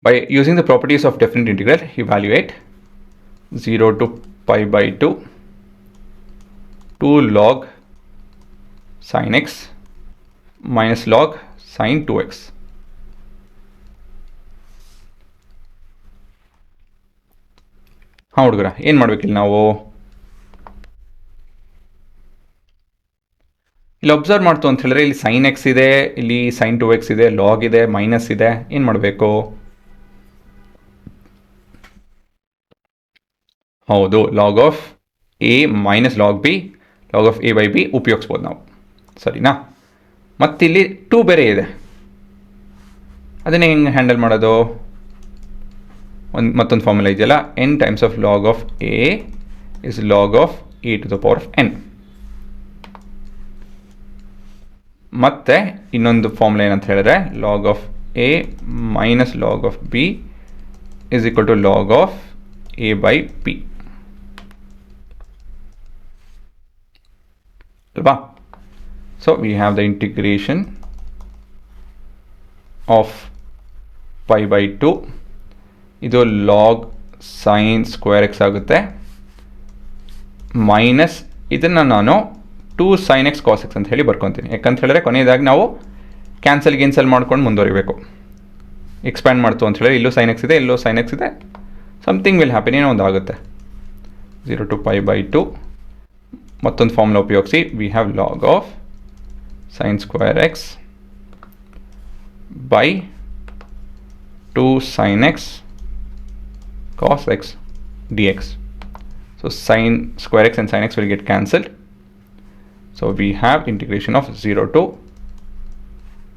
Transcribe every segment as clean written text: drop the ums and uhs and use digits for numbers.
By using the properties of definite integral, evaluate 0 to pi by 2 2 log sin x minus log sin 2x. ಹಾಂ ಹುಡುಗರ, ಏನು ಮಾಡಬೇಕಿಲ್ಲ ನಾವು ಇಲ್ಲಿ ಅಬ್ಸರ್ವ್ ಮಾಡ್ತು ಅಂತ ಹೇಳಿದ್ರೆ ಇಲ್ಲಿ ಸೈನ್ ಎಕ್ಸ್ ಇದೆ, ಇಲ್ಲಿ ಸೈನ್ 2x ಇದೆ, ಲಾಗ್ ಇದೆ, ಮೈನಸ್ ಇದೆ. ಏನು ಮಾಡಬೇಕು? ಹೌದು, log of a minus log B, log of a by B ಉಪಯೋಗಿಸ್ಬೋದು ನಾವು. ಸರಿನಾ? ಮತ್ತಿಲ್ಲಿ 2 ಬೇರೆ ಇದೆ, ಅದನ್ನೇ ಹೆಂಗೆ ಹ್ಯಾಂಡಲ್ ಮಾಡೋದು? ಮತ್ತೊಂದು ಫಾರ್ಮುಲಾ ಇದೆಯಲ್ಲ, n times of log of a is log of a to the power of n. ಮತ್ತೆ ಇನ್ನೊಂದು ಫಾರ್ಮುಲಾ ಏನಂತ ಹೇಳಿದ್ರೆ, log of a minus log of b is equal to log of a by p ಅಲ್ವಾ? So we have the integration of pi by 2, ಇದು log sine square x ಆಗುತ್ತೆ, minus ಇದನ್ನು ನಾನು 2 sin x cos x ಅಂತ ಹೇಳಿ ಬರ್ಕೊತೀನಿ. ಯಾಕಂತ ಹೇಳಿದ್ರೆ ಕೊನೆಯದಾಗಿ ನಾವು ಕ್ಯಾನ್ಸಲ್ ಮಾಡ್ಕೊಂಡು ಮುಂದುವರಿಬೇಕು. ಎಕ್ಸ್ಪ್ಯಾಂಡ್ ಮಾಡ್ತು ಅಂತ ಹೇಳಿದ್ರೆ ಇಲ್ಲೂ sin x ಇದೆ, ಇಲ್ಲೂ sin x ಇದೆ, ಸಮಥಿಂಗ್ ವಿಲ್ ಹ್ಯಾಪನ್, ಏನೋ ಒಂದು ಆಗುತ್ತೆ. 0 to pi by 2 ಮತ್ತೊಂದು ಫಾರ್ಮುಲಾ ಉಪಯೋಗಿಸಿ, we have log of sine square X by 2 sin x cos x dx. So sin square x and sin x will get cancelled. So we have integration of 0 to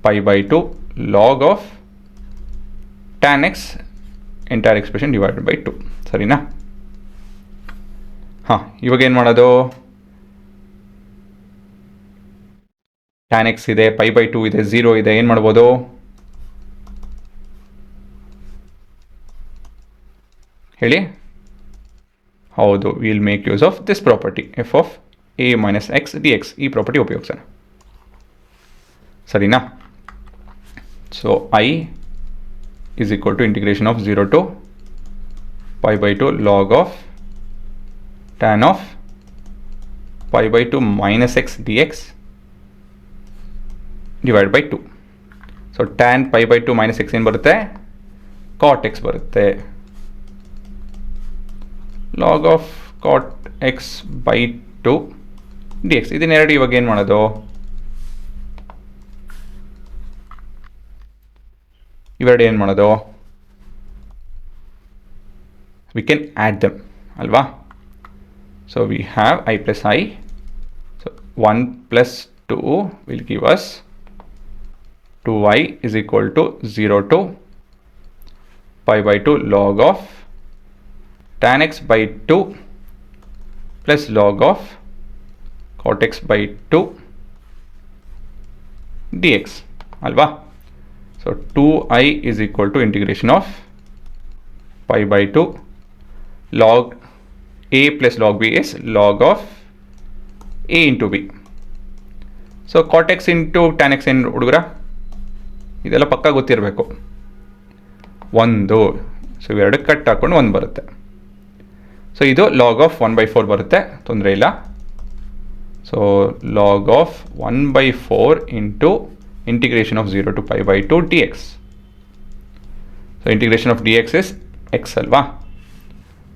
pi by 2 log of tan x entire expression divided by 2. ಸರಿನಾ? ಹಾಂ, ಇವಾಗ ಏನು ಮಾಡೋದು? tan x ಇದೆ, pi by 2 ಇದೆ, 0 ಇದೆ, ಏನು ಮಾಡ್ಬೋದು? ಹೇಳಿ. ಹೌದು, will make use of this property f of a minus x d x. ಈ ಪ್ರಾಪರ್ಟಿ ಉಪಯೋಗಿಸೋಣ. ಸರಿನಾ? So I is equal to integration of 0 to pi by 2 log of tan of pi by 2 minus x d x divide by 2. So tan pi by 2 minus x ಏನು ಬರುತ್ತೆ? Cot x ಬರುತ್ತೆ. Log of cot x by 2 d x. ಇದನ್ನೆರಡು ಇವಾಗ ಏನು ಮಾಡೋದು? ಇವೆರಡು ಏನು ಮಾಡೋದು? ವಿ ಕ್ಯಾನ್ ಆ್ಯಡ್ ದೆಮ್ ಅಲ್ವಾ? So we have I plus I. So 1 plus 2 will give us 2i is equal to 0 to pi by 2 log of tan x by 2 plus log of cot x by 2 dx alva. So 2i is equal to integration of pi by 2 log a plus log b is log of a into b. So cot x into tan x ಏನು ಹುಡುಗರ? ಇದೆಲ್ಲ ಪಕ್ಕ ಗೊತ್ತಿರಬೇಕು. 1, so ಇವೆರಡು cut ಹಾಕೊಂಡು 1 ಬರುತ್ತೆ. So ಇದು log of 1/4 ಬರುತ್ತೆ, ತೊಂದರೆ ಇಲ್ಲ. So log of 1/4 into integration of 0 to pi by 2 dx. So integration of dx is x ಅಲ್ವಾ?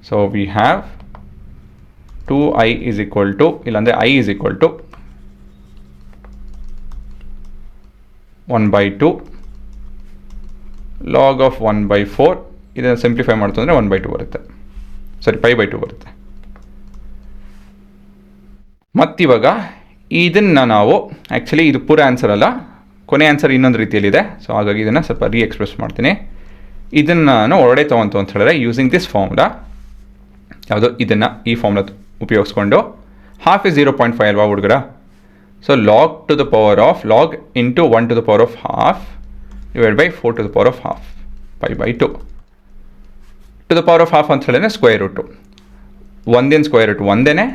So we have 2i is equal to, ಇಲ್ಲಾಂದರೆ i is equal to 1/2 log of 1/4. ಇದನ್ನು simplify ಮಾಡ್ತು ಅಂದರೆ 1/2 ಬರುತ್ತೆ, ಸಾರಿ pi by 2 ಬರುತ್ತೆ. ಮತ್ತಿವಾಗ ಇದನ್ನು ನಾವು actually ಇದು ಪೂರ ಆನ್ಸರ್ ಅಲ್ಲ, ಕೊನೆ ಆನ್ಸರ್ ಇನ್ನೊಂದು ರೀತಿಯಲ್ಲಿದೆ. ಸೊ ಹಾಗಾಗಿ ಇದನ್ನು ಸ್ವಲ್ಪ ಎಕ್ಸ್ಪ್ರೆಸ್ ಮಾಡ್ತೀನಿ. ಇದನ್ನು ನಾನು ಹೊರಡೆ ತೊಗೊಂತು ಅಂತ ಹೇಳಿದ್ರೆ ಯೂಸಿಂಗ್ ದಿಸ್ ಫಾರ್ಮುಲಾ, ಯಾವುದು ಇದನ್ನು ಈ ಫಾರ್ಮುಲಾ ಉಪಯೋಗಿಸ್ಕೊಂಡು ಹಾಫ್ ಇಸ್ 0.5 ಅಲ್ವಾ ಹುಡುಗರ? So log to the power of log into 1 to the power of half divided by 4 to the power of half pi by 2 to the power of half ಅಂತ ಹೇಳಿದ್ರೆ square root. 1 in square root ಒಂದೇನೆ,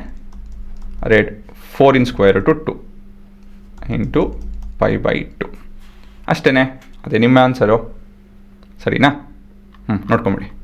ರೇಟ್ 4 in square root 2 into pi by 2 ಅಷ್ಟೇ. ಅದೇ ನಿಮ್ಮ answer, ಸರಿನಾ? ನೋಡ್ಕೊಂಬಿಡಿ.